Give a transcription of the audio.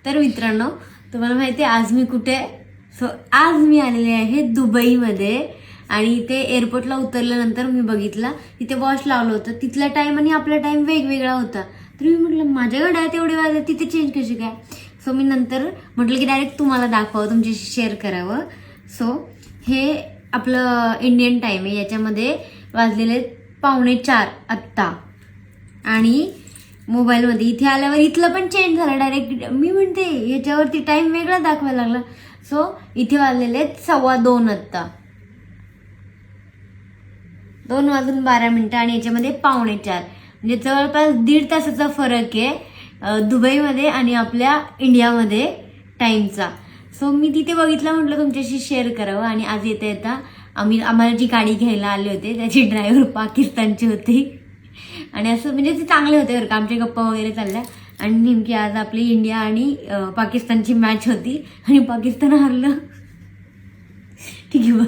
तर मित्रांनो, तुम्हाला माहिती आहे आज मी कुठे? सो आज मी आलेले आहे दुबईमध्ये आणि इथे एअरपोर्टला उतरल्यानंतर मी बघितला तिथे वॉच लावलं होतं. तिथला टाइम आणि आपला टाइम वेगवेगळा होता. तर मी म्हटलं माझ्या घड्याळात एवढे वाजले, तिथे चेंज कशी काय? सो मी नंतर म्हटलं की डायरेक्ट तुम्हाला दाखवावं, तुमच्याशी शेअर करावं. सो हे आपलं इंडियन टाइम आहे, याच्यामध्ये वाजलेले 3:45 आत्ता. आणि मोबाईलमध्ये इथे आल्यावर इथलं पण चेंज झालं डायरेक्ट. मी म्हणते याच्यावरती टाइम वेगळा दाखवायला लागला. सो इथे वाजलेले 2:15 आत्ता, 2:12 आणि याच्यामध्ये 3:45, म्हणजे जवळपास 1.5 तासाचा फरक आहे दुबईमध्ये आणि आपल्या इंडियामध्ये टाइमचा. सो मी तिथे बघितलं, म्हटलं तुमच्याशी शेअर करावं. आणि आज येता येता आम्हाला जी गाडी घ्यायला आले होते त्याची ड्रायव्हर पाकिस्तानची होती आणि असं म्हणजे ते चांगले होते बरं का, आमच्या गप्पा वगैरे चालल्या. आणि नेमकी आज आपली इंडिया आणि पाकिस्तानची मॅच होती आणि पाकिस्तान हरलं. ठीक आहे बघ.